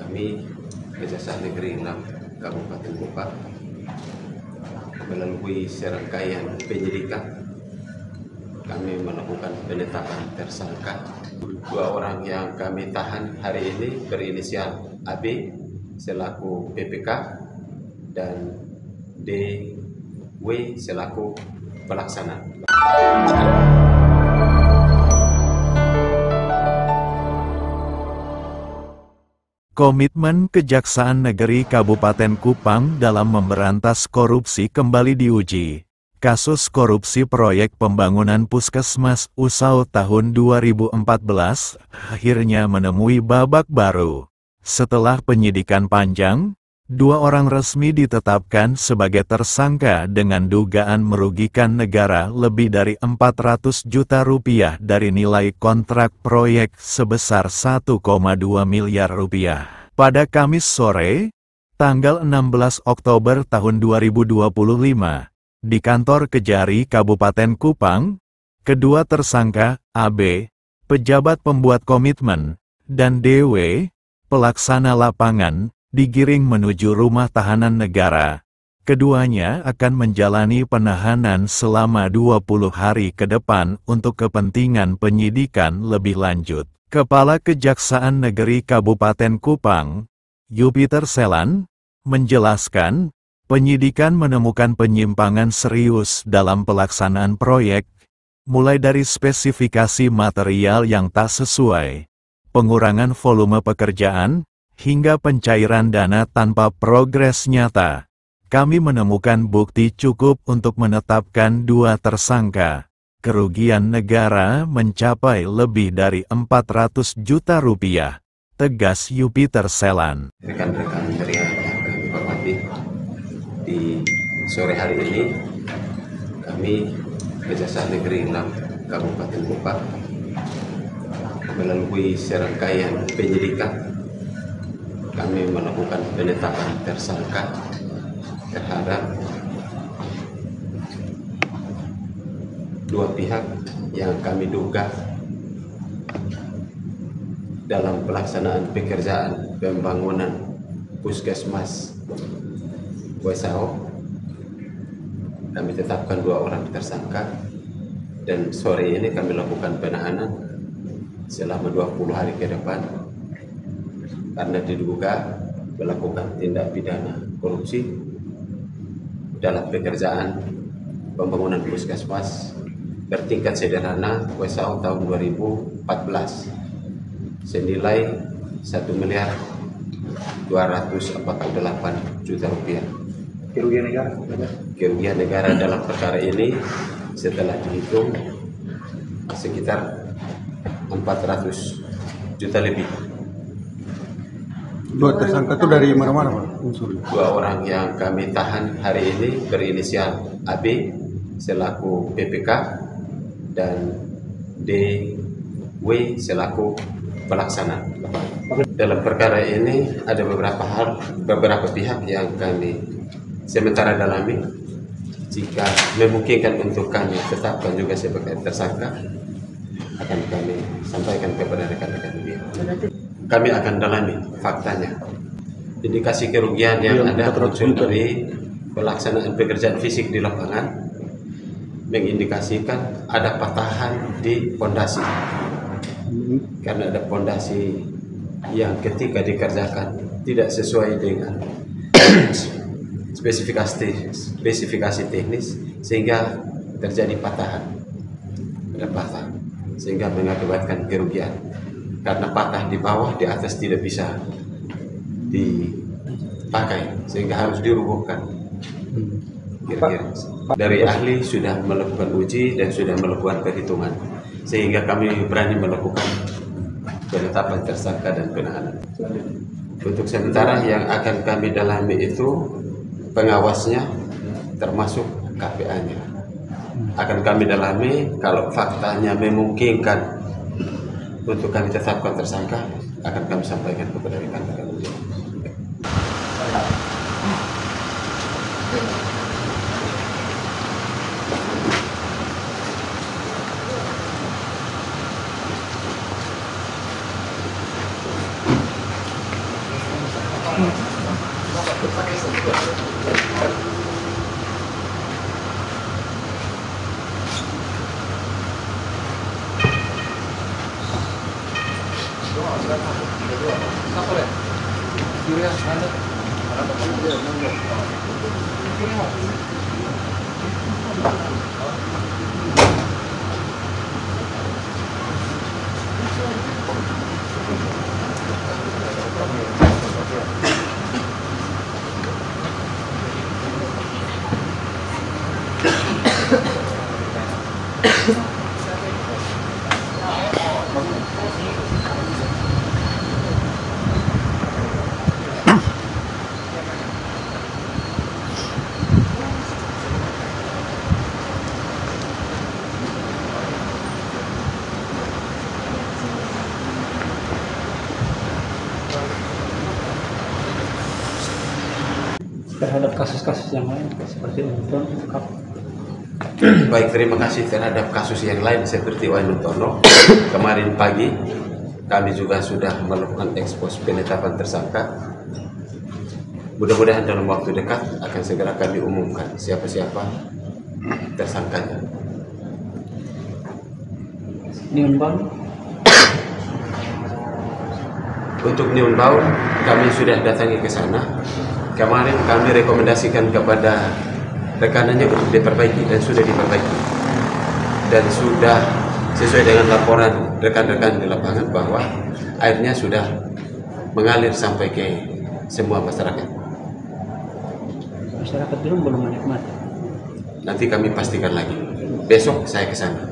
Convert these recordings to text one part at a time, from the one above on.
Kami Kejaksaan Negeri 6 Kabupaten Kupang melalui serangkaian penyidikan kami melakukan penetapan tersangka. Dua orang yang kami tahan hari ini berinisial AB selaku PPK dan DW selaku pelaksana. Komitmen Kejaksaan Negeri Kabupaten Kupang dalam memberantas korupsi kembali diuji. Kasus korupsi proyek pembangunan Puskesmas Usau tahun 2014 akhirnya menemui babak baru. Setelah penyidikan panjang, dua orang resmi ditetapkan sebagai tersangka dengan dugaan merugikan negara lebih dari 400 juta rupiah dari nilai kontrak proyek sebesar 1,2 miliar rupiah. Pada Kamis sore, tanggal 16 Oktober tahun 2025, di kantor Kejari Kabupaten Kupang, kedua tersangka, AB, pejabat pembuat komitmen, dan DW, pelaksana lapangan, digiring menuju rumah tahanan negara. Keduanya akan menjalani penahanan selama 20 hari ke depan untuk kepentingan penyidikan lebih lanjut. Kepala Kejaksaan Negeri Kabupaten Kupang, Jupiter Selan, menjelaskan, penyidikan menemukan penyimpangan serius dalam pelaksanaan proyek, mulai dari spesifikasi material yang tak sesuai, pengurangan volume pekerjaan, hingga pencairan dana tanpa progres nyata. Kami menemukan bukti cukup untuk menetapkan dua tersangka. Kerugian negara mencapai lebih dari 400 juta rupiah, tegas Jupiter Selan. Rekan-rekan dari yang kami hormati, di sore hari ini kami Kejaksaan Negeri 6 Kabupaten Kupang melalui serangkaian penyidikan kami melakukan penetapan tersangka terhadap dua pihak yang kami duga dalam pelaksanaan pekerjaan pembangunan Puskesmas Usau. Kami tetapkan dua orang tersangka dan sore ini kami lakukan penahanan selama 20 hari ke depan karena diduga melakukan tindak pidana korupsi dalam pekerjaan pembangunan Puskesmas bertingkat sederhana Usau tahun 2014 senilai 1.248 juta rupiah. Kerugian negara dalam perkara ini setelah dihitung sekitar 400 juta lebih. Dua tersangka itu dari mana-mana, Pak? Unsur. Dua orang yang kami tahan hari ini berinisial AB selaku PPK dan DW selaku pelaksana. Dalam perkara ini ada beberapa pihak yang kami sementara dalami. Jika memungkinkan untuk kami tetapkan juga sebagai tersangka, akan kami sampaikan kepada rekan-rekan media. Kami akan dalami faktanya. Indikasi kerugian yang ada muncul dari pelaksanaan pekerjaan fisik di lapangan mengindikasikan ada patahan di pondasi. Karena ada pondasi yang ketika dikerjakan tidak sesuai dengan spesifikasi teknis sehingga terjadi patahan. Ada patah sehingga mengakibatkan kerugian. Karena patah di bawah, di atas tidak bisa dipakai sehingga harus dirubuhkan. Kira-kira dari ahli sudah melakukan uji dan sudah melakukan perhitungan sehingga kami berani melakukan penetapan tersangka dan penahanan. Untuk sementara yang akan kami dalami itu pengawasnya termasuk KPA-nya. Akan kami dalami, kalau faktanya memungkinkan untuk kami tetapkan tersangka, akan kami sampaikan kepada rekan-rekan media. terhadap kasus-kasus yang lain seperti Unton. Baik, terima kasih. Terhadap kasus yang lain seperti Wainuntono, kemarin pagi kami juga sudah melakukan ekspos penetapan tersangka. Mudah-mudahan dalam waktu dekat akan segera kami umumkan siapa-siapa tersangkanya. Niunbang, Untuk Niunbang, kami sudah datangi ke sana. Kemarin kami rekomendasikan kepada rekanannya untuk diperbaiki dan sudah diperbaiki. Dan sudah sesuai dengan laporan rekan-rekan di lapangan bahwa airnya sudah mengalir sampai ke semua masyarakat. masyarakat belum menikmati. Nanti kami pastikan lagi. Besok saya ke sana.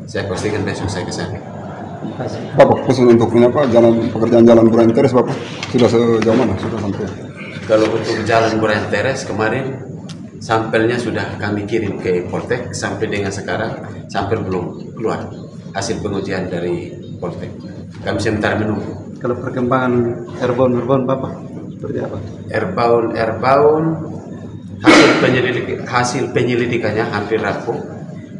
Saya pastikan besok saya ke sana. Terima kasih. Bapak, khusus untuk ini apa, pekerjaan jalan Burayan Teres, Bapak, sudah sejauh mana? Sudah sampai? Kalau untuk jalan Burayan Teres kemarin sampelnya sudah kami kirim ke Poltek, sampai dengan sekarang sampel belum keluar hasil pengujian dari Poltek. Kami sementara menunggu. Kalau perkembangan airbound Bapak, seperti apa? Airbound hasil penyelidikannya hampir rampung.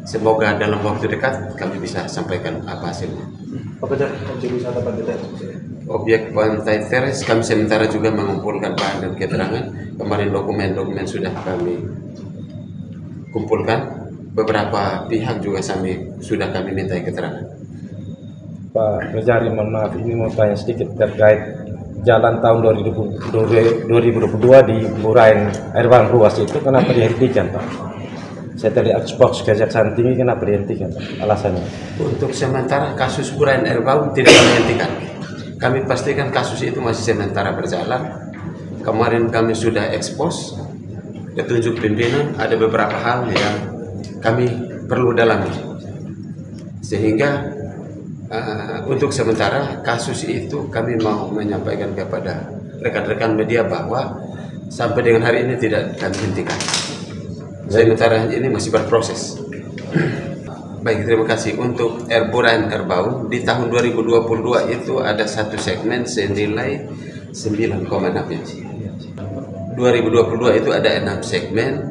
Semoga dalam waktu dekat kami bisa sampaikan apa hasilnya. Objek Pantai Teres kami sementara juga mengumpulkan bahan dan keterangan. Kemarin dokumen-dokumen sudah kami kumpulkan. Beberapa pihak juga sudah kami minta keterangan. Pak Rejari, mohon maaf, ini mau tanya sedikit terkait jalan tahun 2022 di Burayan Airbound Ruas itu kenapa dihentikan, Pak? Saya tadi ekspos Kejaksaan Tinggi, kenapa dihentikan, Pak? Alasannya? Untuk sementara kasus Burayan Airbound tidak dihentikan. Kami pastikan kasus itu masih sementara berjalan. Kemarin kami sudah ekspos, petunjuk pimpinan, ada beberapa hal yang kami perlu dalami. Sehingga untuk sementara kasus itu kami mau menyampaikan kepada rekan-rekan media bahwa sampai dengan hari ini tidak kami hentikan. Sementara ini masih berproses. Baik, terima kasih. Untuk Burayan Airbound di tahun 2022 itu ada satu segmen senilai 9,6. 2022 itu ada 6 segmen,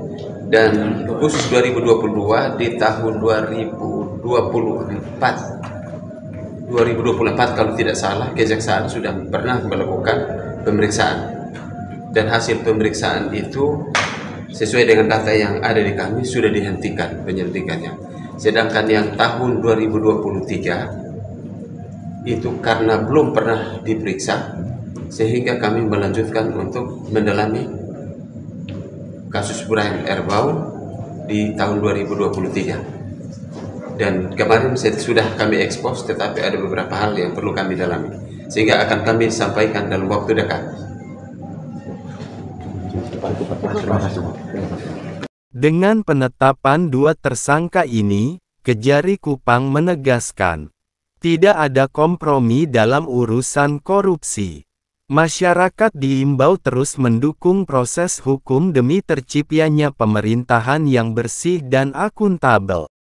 dan khusus 2022 di tahun 2024 kalau tidak salah Kejaksaan sudah pernah melakukan pemeriksaan, dan hasil pemeriksaan itu sesuai dengan data yang ada di kami sudah dihentikan penyelidikannya. Sedangkan yang tahun 2023 itu karena belum pernah diperiksa, sehingga kami melanjutkan untuk mendalami kasus Burayan Airbound di tahun 2023. Dan kemarin sudah kami ekspos, tetapi ada beberapa hal yang perlu kami dalami, sehingga akan kami sampaikan dalam waktu dekat. Dengan penetapan dua tersangka ini, Kejari Kupang menegaskan, tidak ada kompromi dalam urusan korupsi. Masyarakat diimbau terus mendukung proses hukum demi terciptanya pemerintahan yang bersih dan akuntabel.